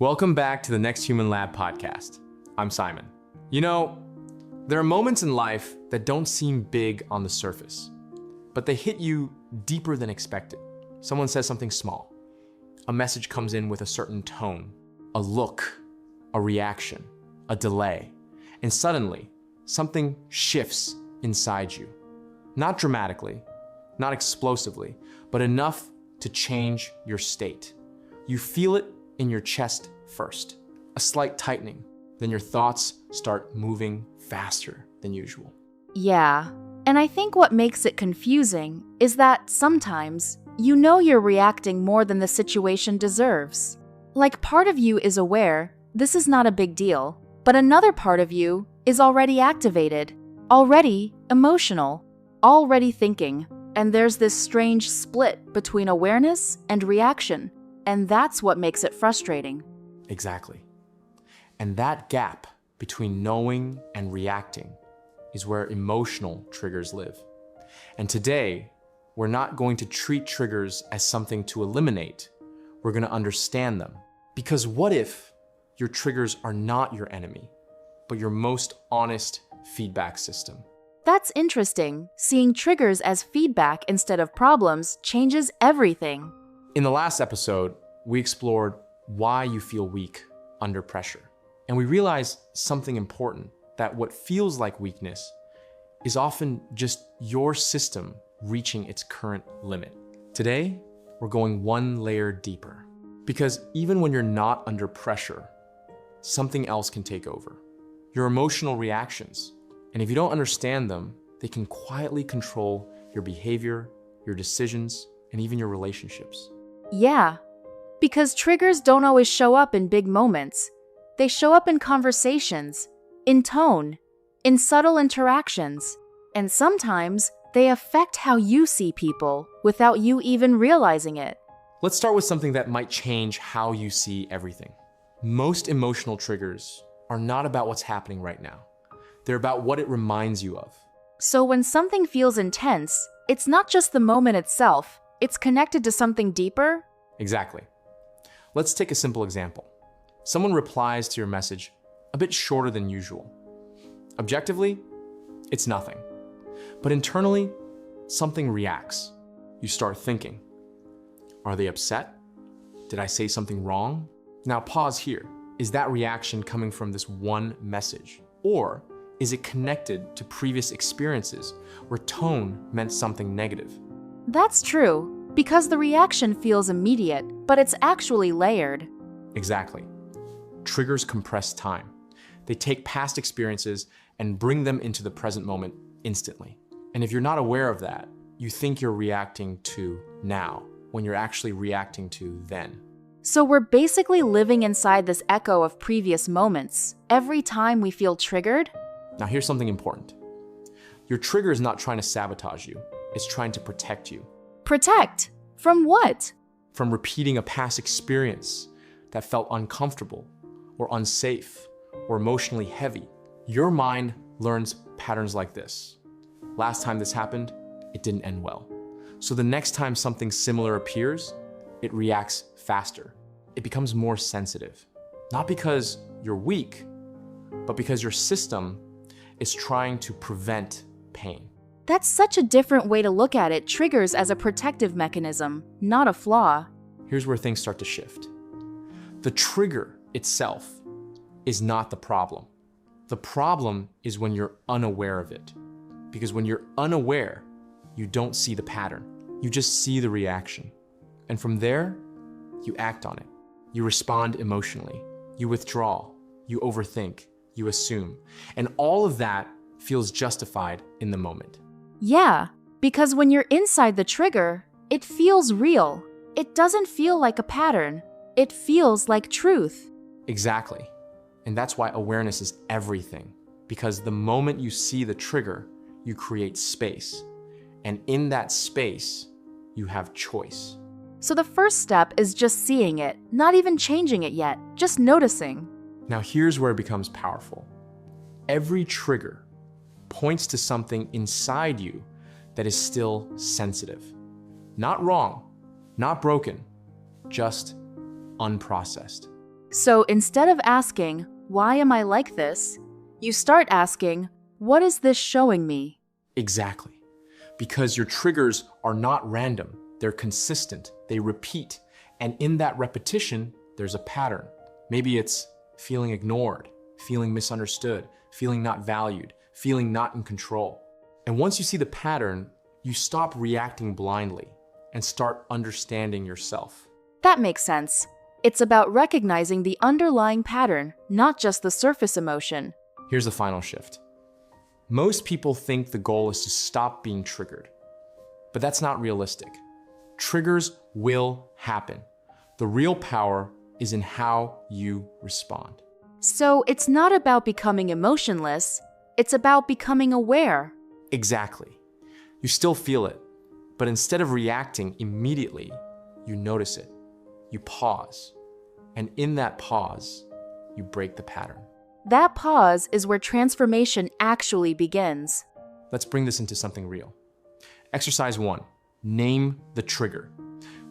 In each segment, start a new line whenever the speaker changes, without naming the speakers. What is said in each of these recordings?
Welcome back to the Next Human Lab podcast. I'm Simon. You know, there are moments in life that don't seem big on the surface, but they hit you deeper than expected. Someone says something small. A message comes in with a certain tone, a look, a reaction, a delay, and suddenly something shifts inside you. Not dramatically, not explosively, but enough to change your state. You feel it in your chest first, a slight tightening. Then your thoughts start moving faster than usual.
Yeah, and I think what makes it confusing is that sometimes you know you're reacting more than the situation deserves. Like part of you is aware this is not a big deal, but another part of you is already activated, already emotional, already thinking, and there's this strange split between awareness and reaction, and that's what makes it frustrating.
Exactly. And that gap between knowing and reacting is where emotional triggers live. And today, we're not going to treat triggers as something to eliminate. We're going to understand them. Because what if your triggers are not your enemy, but your most honest feedback system?
That's interesting. Seeing triggers as feedback instead of problems changes everything.
In the last episode, we explored why you feel weak under pressure. And we realized something important, that what feels like weakness is often just your system reaching its current limit. Today, we're going one layer deeper. Because even when you're not under pressure, something else can take over. Your emotional reactions. And if you don't understand them, they can quietly control your behavior, your decisions, and even your relationships.
Yeah, because triggers don't always show up in big moments. They show up in conversations, in tone, in subtle interactions, and sometimes they affect how you see people without you even realizing it.
Let's start with something that might change how you see everything. Most emotional triggers are not about what's happening right now. They're about what it reminds you of.
So when something feels intense, it's not just the moment itself, it's connected to something deeper.
Exactly. Let's take a simple example. Someone replies to your message a bit shorter than usual. Objectively, it's nothing. But internally, something reacts. You start thinking, are they upset? Did I say something wrong? Now pause here. Is that reaction coming from this one message? Or is it connected to previous experiences where tone meant something negative?
That's true, because the reaction feels immediate, but it's actually layered.
Exactly. Triggers compress time. They take past experiences and bring them into the present moment instantly. And if you're not aware of that, you think you're reacting to now, when you're actually reacting to then.
So we're basically living inside this echo of previous moments every time we feel triggered?
Now here's something important. Your trigger is not trying to sabotage you. It's trying to protect you.
Protect? From what?
From repeating a past experience that felt uncomfortable or unsafe or emotionally heavy. Your mind learns patterns like this. Last time this happened, it didn't end well. So the next time something similar appears, it reacts faster. It becomes more sensitive. Not because you're weak, but because your system is trying to prevent pain.
That's such a different way to look at it. Triggers as a protective mechanism, not a flaw.
Here's where things start to shift. The trigger itself is not the problem. The problem is when you're unaware of it. Because when you're unaware, you don't see the pattern. You just see the reaction. And from there, you act on it. You respond emotionally. You withdraw. You overthink. You assume. And all of that feels justified in the moment.
Yeah, because when you're inside the trigger, it feels real. It doesn't feel like a pattern. It feels like truth.
Exactly. And that's why awareness is everything. Because the moment you see the trigger, you create space. And in that space, you have choice.
So the first step is just seeing it, not even changing it yet, just noticing.
Now here's where it becomes powerful. Every trigger points to something inside you that is still sensitive. Not wrong, not broken, just unprocessed.
So instead of asking, why am I like this? You start asking, what is this showing me?
Exactly. Because your triggers are not random, they're consistent, they repeat. And in that repetition, there's a pattern. Maybe it's feeling ignored, feeling misunderstood, feeling not valued, feeling not in control. And once you see the pattern, you stop reacting blindly and start understanding yourself.
That makes sense. It's about recognizing the underlying pattern, not just the surface emotion.
Here's the final shift. Most people think the goal is to stop being triggered, but that's not realistic. Triggers will happen. The real power is in how you respond.
So it's not about becoming emotionless, it's about becoming aware.
Exactly. You still feel it, but instead of reacting immediately, you notice it. You pause. And in that pause, you break the pattern.
That pause is where transformation actually begins.
Let's bring this into something real. Exercise 1. Name the trigger.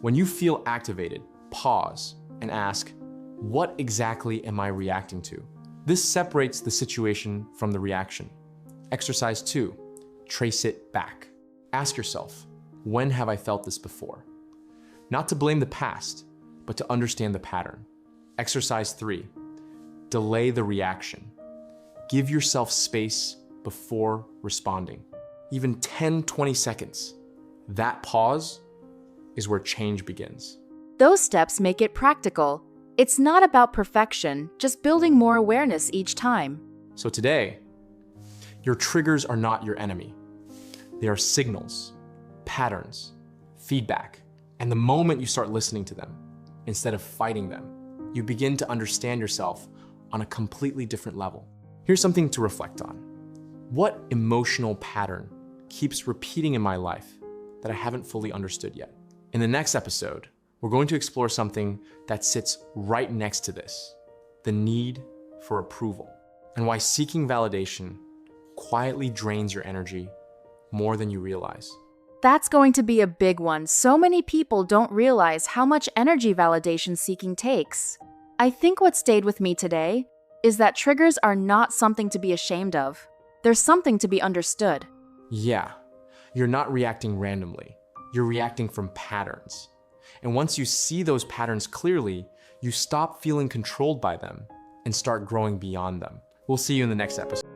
When you feel activated, pause and ask, what exactly am I reacting to? This separates the situation from the reaction. Exercise 2. Trace it back. Ask yourself, when have I felt this before? Not to blame the past, but to understand the pattern. Exercise 3. Delay the reaction. Give yourself space before responding. Even 10-20 seconds. That pause is where change begins.
Those steps make it practical. It's not about perfection, just building more awareness each time.
So today, your triggers are not your enemy. They are signals, patterns, feedback. And the moment you start listening to them, instead of fighting them, you begin to understand yourself on a completely different level. Here's something to reflect on. What emotional pattern keeps repeating in my life that I haven't fully understood yet? In the next episode, we're going to explore something that sits right next to this, the need for approval, and why seeking validation quietly drains your energy more than you realize.
That's going to be a big one. So many people don't realize how much energy validation seeking takes. I think what stayed with me today is that triggers are not something to be ashamed of. They're something to be understood.
Yeah, you're not reacting randomly. You're reacting from patterns. And once you see those patterns clearly, you stop feeling controlled by them and start growing beyond them. We'll see you in the next episode.